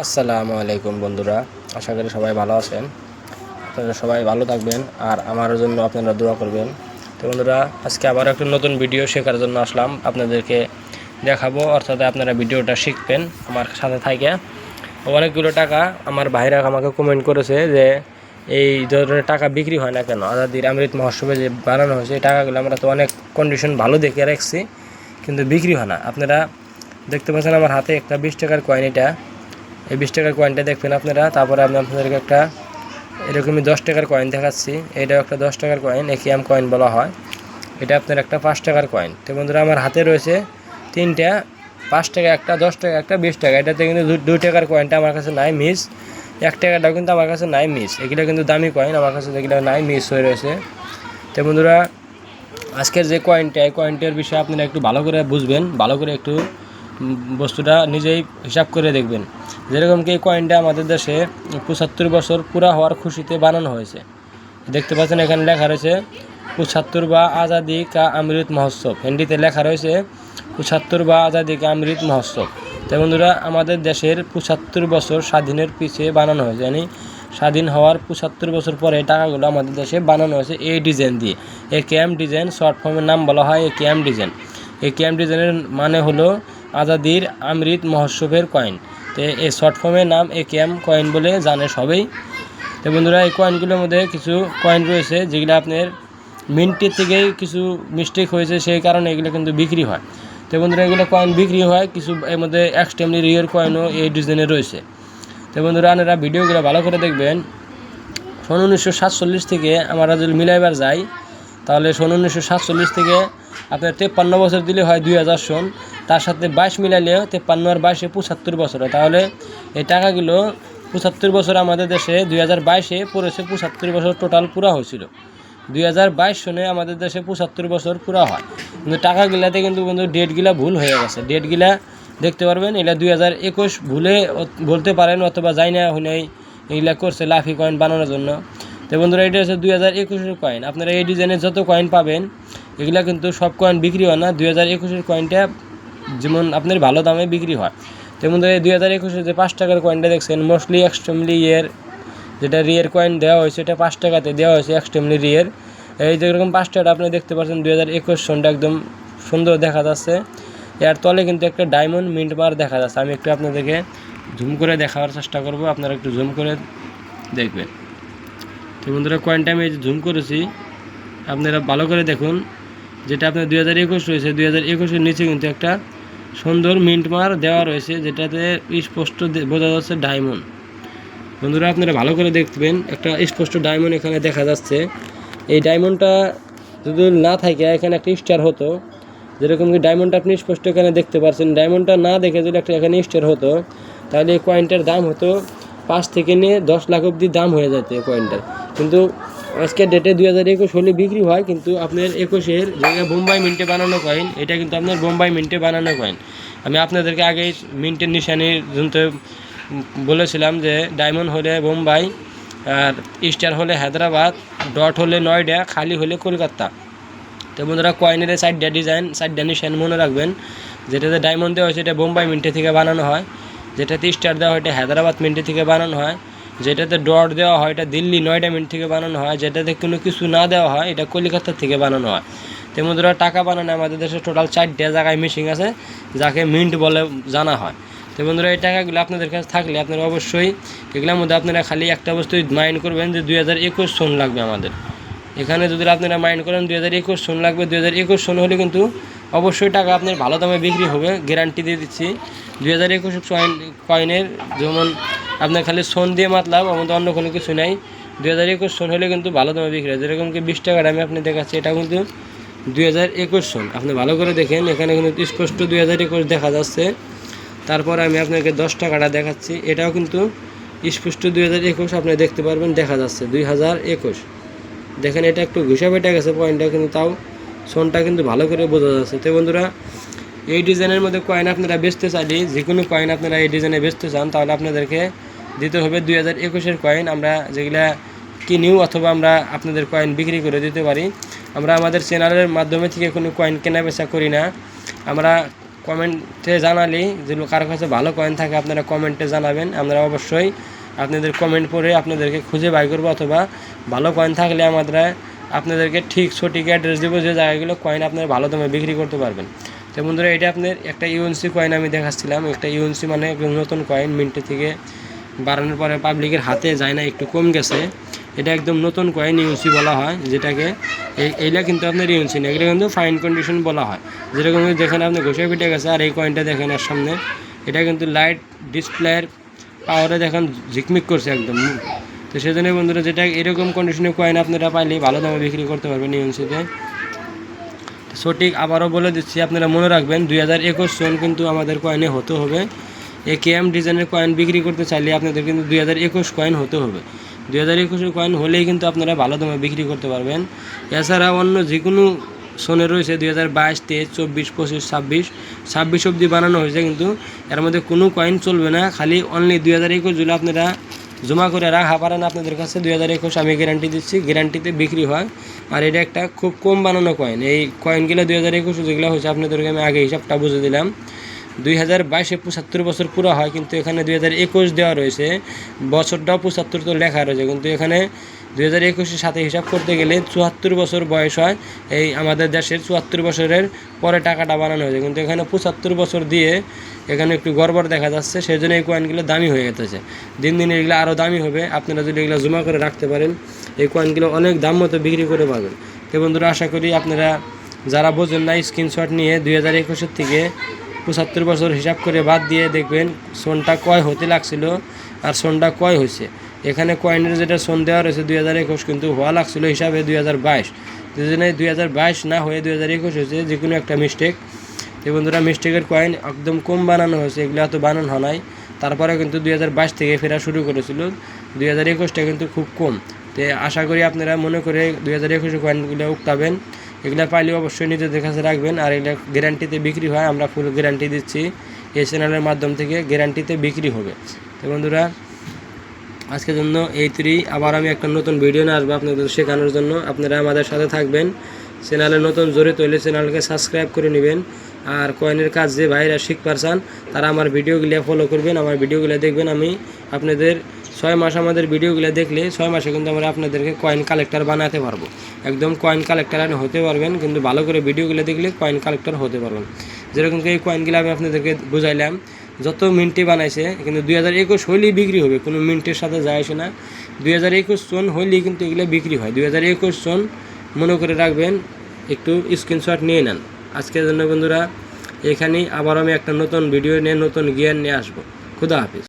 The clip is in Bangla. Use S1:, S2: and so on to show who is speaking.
S1: আসসালামু আলাইকুম বন্ধুরা, আশা করি সবাই ভালো আছেন। আপনারা সবাই ভালো থাকবেন আর আমার জন্য আপনারা দোয়া করবেন। তো বন্ধুরা, আজকে আবার একটা নতুন ভিডিও শেখার জন্য আসলাম, আপনাদেরকে দেখাবো, অর্থাৎ আপনারা ভিডিওটা শিখবেন আমার সাথে থাকে। অনেকগুলো টাকা আমার ভাইরা আমাকে কমেন্ট করেছে যে এই ধরনের টাকা বিক্রি হয় না কেন, আজাদির অমৃত মহোৎসবে যে বানানো হয়েছে এই টাকাগুলো আমরা তো অনেক কন্ডিশন ভালো দেখে রাখছি, কিন্তু বিক্রি হয় না। আপনারা দেখতে পাচ্ছেন আমার হাতে একটা 20 টাকার কয়েন, এটা এই 20 টাকার কয়েনটা দেখবেন আপনারা। তারপরে আমি আপনাদেরকে একটা এরকমই 10 টাকার কয়েন দেখাচ্ছি। এটাও একটা 10 টাকার কয়েন, একিয়াম কয়েন বলা হয়। এটা আপনার একটা 5 টাকার কয়েন। তো বন্ধুরা, আমার হাতে রয়েছে তিনটা, 5 টাকা একটা, 10 টাকা একটা, 20 টাকা। এটাতে কিন্তু 2 টাকার কয়েনটা আমার কাছে নাই, মিস। 1 টাকাটাও কিন্তু আমার কাছে নাই, মিস। এগুলো কিন্তু দামি কয়েন, আমার কাছে যেগুলো নাই, মিস হয়ে রয়েছে। তো বন্ধুরা, আজকের যে কয়েনটা, এই কয়েনটার বিষয়ে আপনারা একটু ভালো করে বুঝবেন, ভালো করে একটু বস্তুটা নিজেই হিসাব করে দেখবেন। যেরকম কি এই কয়েনটা আমাদের দেশে 75 বছর পুরা হওয়ার খুশিতে বানানো হয়েছে। দেখতে পাচ্ছেন এখানে লেখা রয়েছে 75 বা আজাদি কা অমৃত মহোৎসব। হিন্দিতে লেখা রয়েছে 75 বা আজাদি কা অমৃত মহোৎসব। তো বন্ধুরা, আমাদের দেশের 75 বছর স্বাধীনের পিছিয়ে বানানো হয়েছে, মানে স্বাধীন হওয়ার 75 বছর পরে টাকাগুলো আমাদের দেশে বানানো হয়েছে এই ডিজাইন দিয়ে। একেএম ডিজাইন, শর্ট ফর্মের নাম বলা হয় একেএম ডিজাইন। একেএম ডিজাইনের মানে হলো আজাদির অমৃত মহোৎসবের কয়েন। তো এই শর্ট ফর্মের নাম একেএম কয়েন বলে জানে সবাই। তো বন্ধুরা, এই কয়েনগুলোর মধ্যে কিছু কয়েন রয়েছে যেগুলো আপনার মিন্টের থেকেই কিছু মিস্টেক হয়েছে, সেই কারণে এগুলো কিন্তু বিক্রি হয়। তো বন্ধুরা, এগুলো কয়েন বিক্রি হয়, কিছু এর মধ্যে এক্সট্রিমলি রিয়ার কয়েনও এই ডিজাইনে রয়েছে। তো বন্ধুরা, আপনারা ভিডিওগুলো ভালো করে দেখবেন। 1947 থেকে আমরা যদি মিলাইবার যাই, তাহলে 1947 থেকে আপনার 53 বছর দিলে হয় 2000 সন, তার সাথে 22 মিলাইলে 53 আর 22 75 বছর হয়। তাহলে এই টাকাগুলো 75 বছর আমাদের দেশে 2022-এ পড়েছে, 75 বছর টোটাল পুরা হয়েছিল। 2022 সনে আমাদের দেশে 75 বছর পুরা হয়, কিন্তু টাকাগুলাতে কিন্তু বন্ধু ডেটগুলা ভুল হয়ে গেছে। ডেটগুলা দেখতে পারবেন, এটা 2021 ভুলে বলতে পারেন, অথবা যাই না হই এইগুলা করছে লাফি কয়েন বানানোর জন্য। তো বন্ধুরা, এটা হচ্ছে 2021-এর কয়েন। আপনারা এই ডিজাইনের যত কয়েন পাবেন, এগুলা কিন্তু সব কয়েন বিক্রি হয় না। 2021-এর কয়েনটা যেমন আপনার ভালো দামে বিক্রি হয়। তো বন্ধুরা, এই 2021-এর যে 5 টাকার কয়েনটা দেখছেন, মোস্টলি এক্সট্রিমলি রিয়ার, যেটা রিয়ার কয়েন দেওয়া হয়েছে, এটা 5 টাকাতে দেওয়া হয়েছে এক্সট্রিমলি রিয়ার। এই যেরকম 5 টাকা আপনি দেখতে পাচ্ছেন, 2021 সনটা একদম সুন্দর দেখা যাচ্ছে। এর তলে কিন্তু একটা ডায়মন্ড মিন্ট বার দেখা যাচ্ছে। আমি একটু আপনাদেরকে জুম করে দেখাবার চেষ্টা করব, আপনারা একটু জুম করে দেখবেন। তো বন্ধুরা, কয়েনটা আমি জুম করেছি, আপনারা ভালো করে দেখুন। যেটা আপনার 2021 রয়েছে, 2021-এর নিচে কিন্তু একটা সুন্দর মিন্ট মার দেওয়া রয়েছে, যেটাতে স্পষ্ট বোঝা যাচ্ছে ডায়মন্ড। বন্ধুরা, আপনারা ভালো করে দেখবেন, একটা স্পষ্ট ডায়মন্ড এখানে দেখা যাচ্ছে। এই ডায়মন্ডটা যদি না থাকে, এখানে একটা স্টার হতো, যেরকম কি ডায়মন্ডটা আপনি স্পষ্ট এখানে দেখতে পাচ্ছেন। ডায়মন্ডটা না দেখে যদি একটা এখানে স্টার হতো, তাহলে এই কয়েনটার দাম হতো 5 থেকে নিয়ে 10 লাখ অবধি দাম হয়ে যেত এই কয়েনটার। কিন্তু আজকের ডেটে 2021 হলে বিক্রি হয়, কিন্তু আপনার 21-এর জায়গায় বোম্বাই মিন্টে বানানো কয়েন, এটা কিন্তু আপনার বোম্বাই মিন্টে বানানো কয়েন। আমি আপনাদেরকে আগেই মিন্টের নিশানির জন্য বলেছিলাম যে ডায়মন্ড হলে বোম্বাই, আর স্টার হলে হায়দ্রাবাদ, ডট হলে নয়ডা, খালি হলে কলকাতা। তো বন্ধুরা, কয়েনের 4টা ডিজাইন, 4টা নিশান মনে রাখবেন। যেটাতে ডায়মন্ড দেওয়া হয়েছে এটা বোম্বাই মিন্টে থেকে বানানো হয়, যেটাতে স্টার দেওয়া হয় এটা হায়দ্রাবাদ মিন্টে থেকে বানানো হয়, যেটাতে ডট দেওয়া হয় এটা দিল্লি নয়ডা মিন্ট থেকে বানানো হয়, যেটাতে কোনো কিছু না দেওয়া হয় এটা কলকাতা থেকে বানানো হয়। তো বন্ধুরা, টাকা বানানো আমাদের দেশে টোটাল 4টা জায়গায় মেশিন আছে, যাকে মিন্ট বলে জানা হয়। তো বন্ধুরা, এই টাকাগুলো আপনাদের কাছে থাকলে আপনারা অবশ্যই এগুলোর মধ্যে আপনারা খালি একটা বস্তু মাইন্ড করবেন যে 2021 সন লাগবে আমাদের। এখানে যদি আপনারা মাইন্ড করেন 2021 সন লাগবে, 2021 সন হলে কিন্তু অবশ্যই টাকা আপনার ভালো দামে বিক্রি হবে, গ্যারান্টি দিয়ে দিচ্ছি। 2021 কয়েনের যেমন আপনার খালি সন দিয়ে মাতলাম, আমাদের অন্য কোনো কিছু নাই। 2021 সন হলে কিন্তু ভালো দামে বিক্রি হয়। যেরকম কি 20 টাকার আমি আপনি দেখাচ্ছি, এটা কিন্তু 2021 সন। আপনি ভালো করে দেখেন, এখানে কিন্তু স্পষ্ট 2021 দেখা যাচ্ছে। তারপর আমি আপনাকে 10 টাকাটা দেখাচ্ছি, এটাও কিন্তু স্পষ্ট 2021 আপনি দেখতে পারবেন, দেখা যাচ্ছে 2021। দেখেন, এটা একটু ঘুষা বেটে গেছে পয়েন্টটা, কিন্তু তাও সনটা কিন্তু ভালো করে বোঝা যাচ্ছে। তো বন্ধুরা, এই ডিজাইনের মধ্যে কয়েন আপনারা বেচতে চাইলে, যে কোনো কয়েন আপনারা এই ডিজাইনে বেচতে চান, তাহলে আপনাদেরকে দিতে হবে 2021-এর কয়েন। আমরা যেগুলা কিনিও অথবা আমরা আপনাদের কয়েন বিক্রি করে দিতে পারি। আমরা আমাদের চ্যানেলের মাধ্যমে থেকে কোনো কয়েন কেনা বেচা করি না। আমরা কমেন্টে জানালেই যেগুলো কারো কাছে ভালো কয়েন থাকে আপনারা কমেন্টে জানাবেন। আমরা অবশ্যই আপনাদের কমেন্ট পড়ে আপনাদেরকে খুঁজে বাই করবো, অথবা ভালো কয়েন থাকলে আমরা আপনাদেরকে ঠিক সঠিক অ্যাড্রেস দেবো যে জায়গাগুলো কয়েন আপনারা ভালো দামে বিক্রি করতে পারবেন। তো বন্ধুরা, এটা আপনার একটা ইউএনসি কয়েন আমি দেখাচ্ছিলাম। একটা ইউএনসি মানে নতুন কয়েন, মিন্টে থেকে বাড়ানোর পরে পাবলিকের হাতে যায় না, একটু কম গেছে। এটা একদম নতুন কয়েন, ইউএনসি বলা হয় যেটাকে। এইটা কিন্তু আপনার ইউএনসি না, এটা কিন্তু ফাইন কন্ডিশন বলা হয়। যেরকম দেখেন আপনি ঘষে পিটে গেছে, আর এই কয়েনটা দেখেন এর সামনে, এটা কিন্তু লাইট ডিসপ্লের পাওয়ারে দেখেন ঝিকমিক করছে একদম। তো সেজন্য বন্ধুরা, যেটা এরকম কন্ডিশনের কয়েন আপনারা পাইলে ভালো দামে বিক্রি করতে পারবেন ইউএনসিতে। সঠিক আবারও বলে দিচ্ছি, আপনারা মনে রাখবেন 2021 সন কিন্তু আমাদের কয়েনে হতে হবে। AKM ডিজাইনের কয়েন বিক্রি করতে চাইলে আপনাদের কিন্তু 2021 কয়েন হতে হবে। 2021 কয়েন হলেই কিন্তু আপনারা ভালো দামে বিক্রি করতে পারবেন। এছাড়া অন্য যে কোনো সনে রয়েছে 2022, 23, 24, 25, 26 অবধি বানানো হয়েছে, কিন্তু এর মধ্যে কোনো কয়েন চলবে না। খালি অনলি 2021 জুলে আপনারা জমা করে রাখা পারেন আপনাদের কাছে। 2021 আমি গ্যারান্টি দিচ্ছি, গ্যারান্টিতে বিক্রি হয়। আর এটা একটা খুব কম বানানো কয়েন। এই কয়েনগুলো 2021 যেগুলো হয়েছে আপনাদেরকে আমি আগে হিসাবটা বুঝে দিলাম। 2022-এ 75 বছর পুরো হয়, কিন্তু এখানে 2021 দেওয়া রয়েছে, বছরটাও 75 তো লেখা রয়েছে, কিন্তু এখানে 2021-এর সাথে হিসাব করতে গেলে 74 বছর বয়স হয়। এই আমাদের দেশের 74 বছরের পরে টাকাটা বানানো হয়েছে, কিন্তু এখানে 75 বছর দিয়ে এখানে একটু গড়বড় দেখা যাচ্ছে। সেই জন্য এই কয়েনগুলো দামি হয়ে গেছে। দিন দিন এগুলো আরও দামি হবে। আপনারা যদি এগুলো জমা করে রাখতে পারেন, এই কয়েনগুলো অনেক দাম মতো বিক্রি করে পাবেন। তো বন্ধুরা, আশা করি আপনারা যারা বোঝেন না, স্ক্রিনশট নিয়ে 2021-এর থেকে 75 বছর হিসাব করে বাদ দিয়ে দেখবেন সনটা কয় হতে লাগছিল আর সনটা কয় হয়েছে। এখানে কয়েনের যেটা সন দেওয়া রয়েছে 2021, কিন্তু হওয়া লাগছিল হিসাবে 2022। দুজনে 2022 না হয়ে 2021 হয়েছে, যে কোনো একটা মিস্টেক। তো বন্ধুরা, মিস্টেকের কয়েন একদম কম বানানো হয়েছে, এগুলো এত বানানো হয় নাই। তারপরে কিন্তু 2022 থেকে ফেরা শুরু করেছিল, 2021টা কিন্তু খুব কম। তো আশা করি আপনারা মনে করে 2021 কয়েনগুলো উঠাবেন। এগুলো পাইলে অবশ্যই নিজেদের কাছে রাখবেন। আর এগুলো গ্যারান্টিতে বিক্রি হয়, আমরা ফুল গ্যারান্টি দিচ্ছি। এই চ্যানেলের মাধ্যম থেকে গ্যারান্টিতে বিক্রি হবে। তো বন্ধুরা, আজকের জন্য এইটুকুই। আবার আমি একটা নতুন ভিডিও নিয়ে আসবো আপনাদের শেখানোর জন্য। আপনারা আমাদের সাথে থাকবেন। চ্যানেলে নতুন জড়িত হলে চ্যানেলকে সাবস্ক্রাইব করে নেবেন। আর কয়েনের কাজ যে ভাইরা শিখতে চান তারা আমার ভিডিওগুলো ফলো করবেন, আমার ভিডিওগুলো দেখবেন। আমি আপনাদের 6 মাস আমাদের ভিডিওগুলো দেখলে 6 মাসে কিন্তু আমরা আপনাদেরকে কয়েন কালেক্টর বানাতে পারবো। একদম কয়েন কালেক্টর হতে পারবেন, কিন্তু ভালো করে ভিডিওগুলো দেখলে কয়েন কালেক্টর হতে পারবেন। যেরকম এই কয়েনগুলো আমি আপনাদেরকে বুঝাইলাম, যত মিন্টে বানাইছে, কিন্তু 2021 হইলেই বিক্রি হবে, কোনো মিন্টের সাথে যায় আসে না। 2021 সন হইলেই কিন্তু এগুলো বিক্রি হয়। 2021 সন মনে করে রাখবেন, একটু স্ক্রিনশট নিয়ে নেন। আজকের জন্য বন্ধুরা এখানেই। আবার আমি একটা নতুন ভিডিও নিয়ে নতুন জ্ঞান নিয়ে আসবো। খুদা হাফিজ।